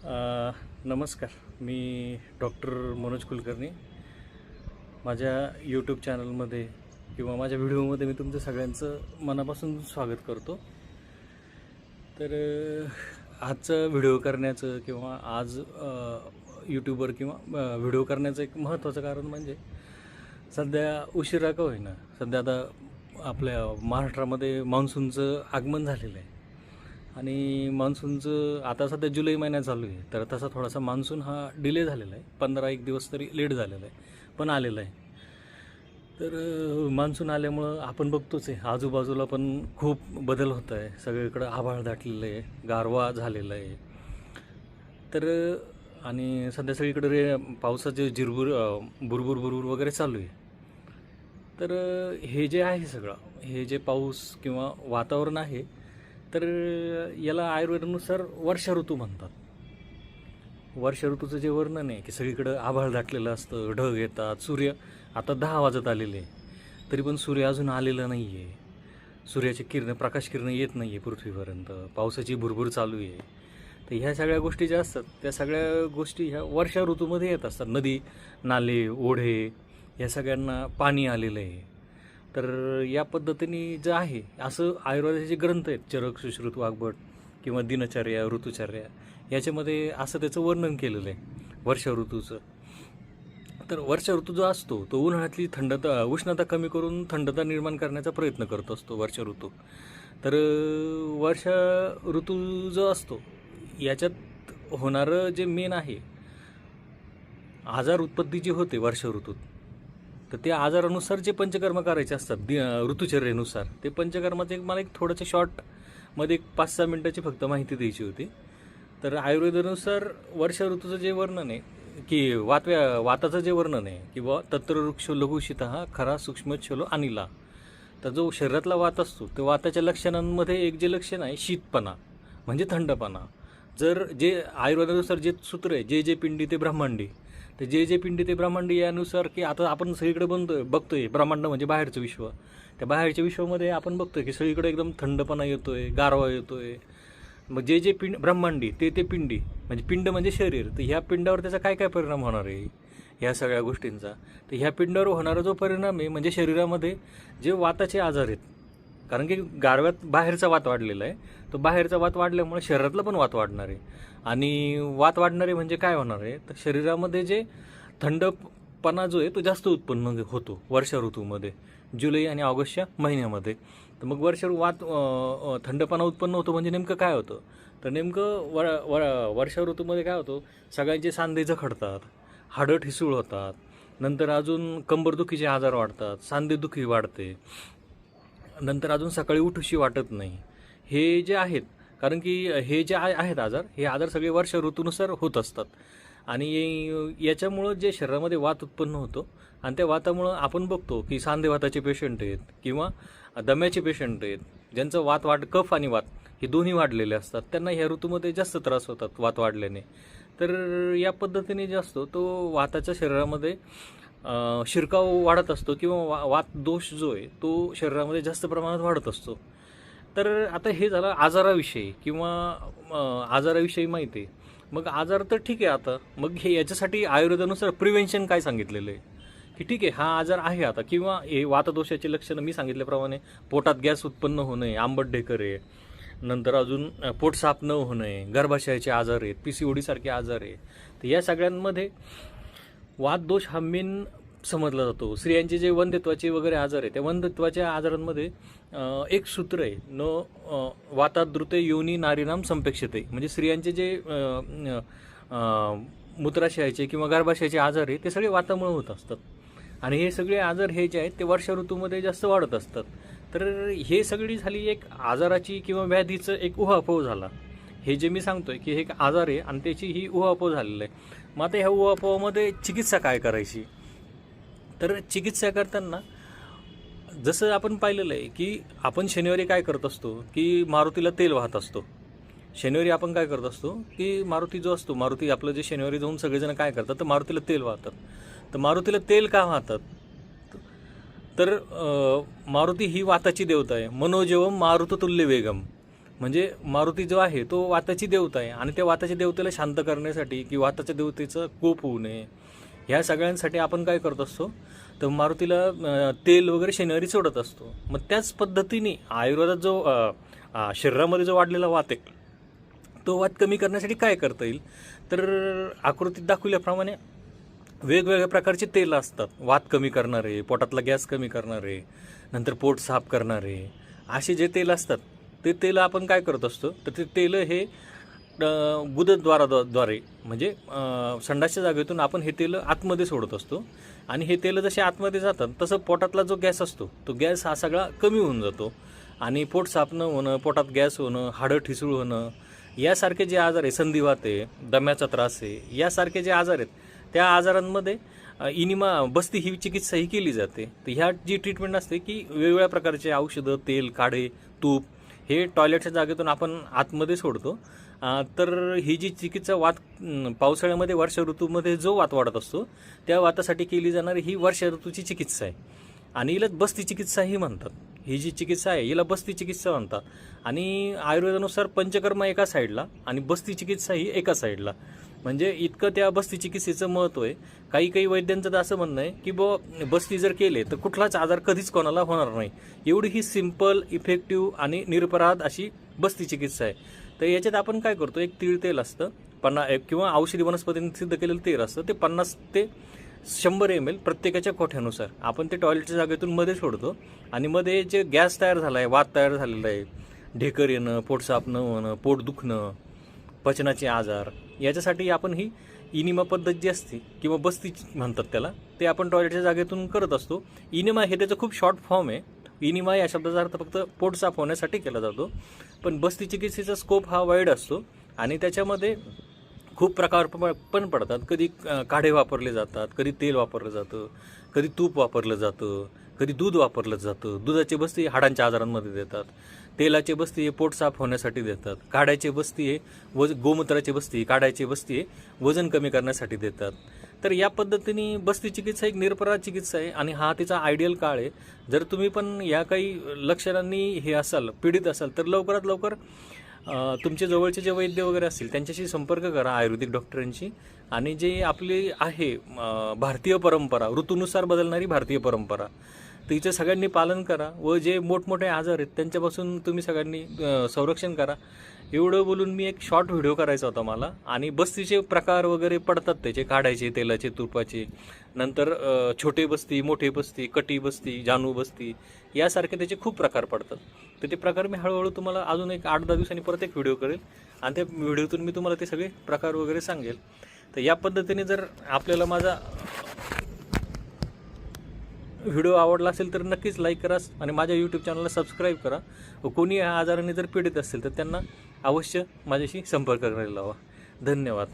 नमस्कार. मी डॉक्टर मनोज कुलकर्णी. माझ्या यूट्यूब चॅनलमध्ये किंवा माझ्या व्हिडिओमध्ये मी तुमचं सगळ्यांचं मनापासून स्वागत करतो. तर आजचं व्हिडिओ करण्याचं किंवा आज यूट्यूबवर किंवा व्हिडिओ करण्याचं एक महत्त्वाचं कारण म्हणजे सध्या उशिरा का होईना, सध्या आता आपल्या महाराष्ट्रामध्ये मान्सूनचं आगमन झालेलं आहे आणि मान्सूनचं आता सध्या जुलै महिन्यात चालू आहे. तर तसा थोडासा मान्सून हा डिले झालेला आहे, 15-1 दिवस तरी लेट झालेला आहे, पण आलेला आहे. तर मान्सून आल्यामुळं आपण बघतोच आहे आजूबाजूला पण खूप बदल होत आहे. सगळीकडं आभाळ दाटलेलं आहे, गारवा झालेला आहे. तर आणि सध्या सगळीकडे पावसाचे बुरबुर वगैरे चालू आहे. तर हे जे आहे सगळं, हे जे पाऊस किंवा वातावरण आहे, तर याला आयुर्वेदानुसार वर्षा ऋतू म्हणतात. वर्षा ऋतूचं जे वर्णन आहे की सगळीकडं आभाळ दाटलेलं असतं, ढग येतात, सूर्य आता 10 वाजत आलेले तरी पण सूर्य अजून आलेला नाही आहे. सूर्याची प्रकाश किरणं येत नाही आहे पृथ्वीपर्यंत. पावसाची भुरभुर चालू आहे. तर ह्या सगळ्या गोष्टी ज्या असतात त्या सगळ्या गोष्टी ह्या वर्षा ऋतूमध्ये येत असतात. नदी, नाले, ओढे या सगळ्यांना पाणी आलेलं आहे. तर या पद्धतीने जे आहे असं आयुर्वेदाचे जे ग्रंथ आहेत, चरक, सुश्रुत, वाग्भट किंवा दिनचर्या, ऋतुचर्या, याच्यामध्ये असं त्याचं वर्णन केलेलं आहे वर्षा ऋतूचं. तर वर्षा ऋतू जो असतो तो उन्हाळ्यातली उष्णता कमी करून थंडता निर्माण करण्याचा प्रयत्न करत असतो वर्षा ऋतू. तर वर्षा ऋतू जो असतो याच्यात होणारं जे मेन आहे आजार उत्पत्ती जी होते वर्षा ऋतूत, तर त्या आजारानुसार जे पंचकर्म करायचे असतात ऋतुचर्येनुसार, ते पंचकर्माचे मला एक थोडंसं शॉर्टमध्ये 5-6 मिनटाची फक्त माहिती द्यायची होती. तर आयुर्वेदानुसार वर्षा ऋतूचं जे वर्णन आहे की वाताचं जे वर्णन आहे किंवा तत्रवृक्ष लघुशितः खरा सूक्ष्मच्छलो अनिला. तर जो शरीरातला वात असतो त्या वाताच्या लक्षणांमध्ये एक जे लक्षण आहे शीतपणा म्हणजे थंडपणा. जर जे आयुर्वेदानुसार जे सूत्र आहे जे पिंडी ते ब्रह्मांडी, तर जे पिंडी ते ब्रह्मांडी यानुसार की आता आपण सगळीकडे बघतोय ब्रह्मांड म्हणजे बाहेरचं विश्व. त्या बाहेरच्या विश्वामध्ये आपण बघतोय की सगळीकडे एकदम थंडपणा येतोय, गारवा येतोय. मग जे ब्रह्मांडी ते पिंडी म्हणजे पिंड म्हणजे शरीर. तर ह्या पिंडावर त्याचा काय परिणाम होणार आहे ह्या सगळ्या गोष्टींचा. तर ह्या पिंडावर होणारा जो परिणाम आहे म्हणजे शरीरामध्ये जे वाताचे आजार आहेत, कारण की गारव्यात बाहेरचा वात वाढलेला आहे, तो बाहेरचा वात वाढल्यामुळे शरीरातला पण वात वाढणार आहे. आणि वात वाढणारे म्हणजे काय होणार आहे, तर शरीरामध्ये जे थंडपणा जो आहे तो जास्त उत्पन्न होतो वर्षा ऋतूमध्ये, जुलै आणि ऑगस्टच्या महिन्यामध्ये. तर मग थंडपणा उत्पन्न होतो म्हणजे नेमकं काय होतं, तर नेमकं वर्षा ऋतूमध्ये काय होतं, सगळ्यांचे सांधे जखडतात, हाडं ठिसूळ होतात, नंतर अजून कंबरदुखीचे आजार वाढतात, सांधेदुखी वाढते, नंतर अजून सकाळी उठूशी वाटत नाही. हे जे आहेत, कारण की हे जे आहेत आजार, हे आजार सगळे वर्षा ऋतूनुसार होत असतात. आणि याच्यामुळं जे शरीरामध्ये वात उत्पन्न होतो आणि त्या वातामुळं आपण बघतो की सांधेवाताचे पेशंट आहेत किंवा दम्याचे पेशंट आहेत, ज्यांचं कफ आणि वात हे दोन्ही वाढलेले असतात, त्यांना ह्या ऋतूमध्ये जास्त त्रास होतात वात वाढल्याने. तर या पद्धतीने जे असतो तो वाताच्या शरीरामध्ये शिरकाव वाढत असतो किंवा वात दोष जो आहे तो शरीरामध्ये जास्त प्रमाणात वाढत असतो. तर आता हे झालं आजाराविषयी किंवा आजाराविषयी माहिती आहे. मग आजार तर ठीक आहे, आता मग हे याच्यासाठी आयुर्वेदानुसार प्रिव्हेन्शन काय सांगितलेलं आहे की ठीक आहे हा आजार आहे आता, किंवा हे वातदोषाची लक्षणं मी सांगितल्याप्रमाणे पोटात गॅस उत्पन्न होणे, आंबट ढेकर आहे, नंतर अजून पोट साफ न होणे, गर्भाशयाचे आजार आहेत, PCOD सारखे आजार आहे. तर या सगळ्यांमध्ये वातदोष हा मेन समजला जातो. स्त्रियांचे जे वंध्यत्वाचे वगैरे आजार आहे त्या वंध्यत्वाच्या आजारांमध्ये एक सूत्र आहे, वाताद्रुते योनी नारीनाम संपेक्षते. म्हणजे स्त्रियांचे जे मूत्राशयाचे किंवा गर्भाशयाचे आजार आहे ते सगळे वातामुळे होत असतात. आणि हे सगळे आजार हे जे आहेत ते वर्षा ऋतूमध्ये जास्त वाढत असतात. तर हे सगळी झाली एक आजाराची किंवा व्याधीचं एक उहापोह झाला. हे जे मी सांगतोय की हे एक आजार आहे आणि त्याची ही उहापोह झालेलं आहे. मग आता ह्या उहापोहामध्ये चिकित्सा काय करायची, तर चिकित्सा करताना जसं आपण पाहिलेलं आहे की आपण शनिवारी काय करत असतो की मारुतीला तेल वाहत असतो. शनिवारी आपण काय करत असतो की मारुती जो असतो, मारुती आपलं जे शनिवारी जाऊन सगळेजण काय करतात तर मारुतीला तेल वाहतात. तर मारुतीला तेल का वाहतात, तर मारुती ही वाताची देवता आहे. मनोजवम मारुततुल्य वेगम. म्हणजे मारुती जो आहे तो वाताची देवता आहे आणि त्या वाताच्या देवतेला शांत करण्यासाठी की वाताच्या देवतेचं कोप होऊ नये ह्या सगळ्यांसाठी आपण काय करत असतो तर मारुतीला तेल वगैरे शनिवारी सोडत असतो. मग त्याच पद्धतीने आयुर्वेदात जो शरीरामध्ये जो वाढलेला वात आहे तो वात कमी करण्यासाठी काय करता येईल तर आकृतीत दाखवल्याप्रमाणे वेगवेगळ्या प्रकारचे तेल असतात. वात कमी करणारे, पोटातला गॅस कमी करणारे, नंतर पोट साफ करणारे असे जे तेल असतात ते तेल आपण काय करत असतो तर ते तेल हे गुदद्वाराद्वारे म्हणजे संडासच्या जागेतून आपण हे तेल आतमध्ये सोडत असतो आणि हे तेल जसे आतमध्ये जातात तसं पोटातला जो गॅस असतो तो गॅस हा सगळा कमी होऊन जातो आणि पोट साफ न होणं, पोटात गॅस होणं, हाडं ठिसूळ होणं यासारखे जे आजार आहे, संधिवात आहे, दम्याचा त्रास आहे यासारखे जे आजार आहेत त्या आजारांमध्ये इनिमा बस्ती ही चिकित्सा ही केली जाते. तर ह्या जी ट्रीटमेंट असते की वेगवेगळ्या प्रकारचे औषधं, तेल, काढे, तूप हे टॉयलेटच्या जागेतून आपण आतमध्ये सोडतो. तर ही जी चिकित्सा पावसाळ्यामध्ये वर्षा ऋतूमध्ये जो वात वाढत असतो त्या वातासाठी केली जाणारी ही वर्षा ऋतूची चिकित्सा आहे आणि हिला बस्ती चिकित्साही म्हणतात. ही जी चिकित्सा आहे हिला बस्ती चिकित्सा म्हणतात आणि आयुर्वेदानुसार पंचकर्म एका साईडला आणि बस्ती चिकित्सा ही एका साईडला. म्हणजे इतकं त्या बस्ती चिकित्सेचं महत्त्व आहे. काही वैद्यांचं तर असं म्हणणं आहे की बस्ती जर केले तर कुठलाच आजार कधीच कोणाला होणार नाही. एवढी ही सिम्पल, इफेक्टिव्ह आणि निरपराध अशी बस्ती चिकित्सा आहे. तर याच्यात आपण काय करतो, एक तीळ तेल असतं किंवा औषधी वनस्पतींनी सिद्ध केलेलं तेल असतं ते 50 ते 100 ml प्रत्येकाच्या कोठ्यानुसार आपण ते टॉयलेटच्या जागेतून मध्ये सोडतो आणि मध्ये जे गॅस तयार झाला आहे, वात तयार झालेला आहे, ढेकर येणं, पोट साफ न होणं, पोट दुखणं, पचनाचे आजार याच्यासाठी आपण ही इनिमा पद्धत जी असते किंवा बस्ती म्हणतात त्याला ते आपण टॉयलेटच्या जागेतून करत असतो. इनिमा हे त्याचं खूप शॉर्ट फॉर्म आहे. इनिमा या शब्दाचा अर्थ फक्त पोट साफ होण्यासाठी केला जातो, पण बस्ती चिकित्सेचा स्कोप हा वाईड असतो आणि त्याच्यामध्ये खूप प्रकार पण पडतात. कधी काढे वापरले जातात, कधी तेल वापरलं जातं, कधी तूप वापरलं जातं, कधी दूध वापरलं जातं. दुधाची बस्ती हाडांच्या आजारांमध्ये देतात, तेलाची बस्ती हे पोट साफ होण्यासाठी देतात, काढ्याची बस्ती हे गोमूत्राची बस्ती, काढ्याची बस्ती हे वजन कमी करण्यासाठी देतात. तर या पद्धतीने बस्ती चिकित्सा एक निरपराध चिकित्सा आहे आणि हा तिचा आयडियल काळ आहे. जर तुम्ही पण या काही लक्षणांनी हे असाल, पीडित असाल तर लवकरात लवकर तुमचे जवळचे जे वैद्य वगैरे असतील त्यांच्याशी संपर्क करा, आयुर्वेदिक डॉक्टरांशी. आणि जे आपली आहे भारतीय परंपरा, ऋतूनुसार बदलणारी भारतीय परंपरा, तिचं सगळ्यांनी पालन करा व जे मोठमोठे आजार आहेत त्यांच्यापासून तुम्ही सगळ्यांनी संरक्षण करा. एवढं बोलून मी एक शॉर्ट व्हिडिओ करायचा होता मला. आणि बस्तीचे प्रकार वगैरे पडतात त्याचे, काढायचे, तेलाचे, तुपाचे, नंतर छोटे बस्ती, मोठे बस्ती, कटी बस्ती, जानू बस्ती यासारखे त्याचे खूप प्रकार पडतात. तर ते प्रकार मी हळूहळू तुम्हाला अजून एक 8-10 दिवसांनी परत एक व्हिडिओ करेल आणि त्या व्हिडिओतून मी तुम्हाला ते सगळे प्रकार वगैरे सांगेल. तर या पद्धतीने जर आपल्याला माझा व्हिडिओ आवडला असेल तर नक्कीच लाईक करा आणि माझ्या यूट्यूब चॅनलला सबस्क्राईब करा व कोणी या आजाराने जर पीडित असेल तर त्यांना अवश्य माझ्याशी संपर्क करायला लावा. धन्यवाद.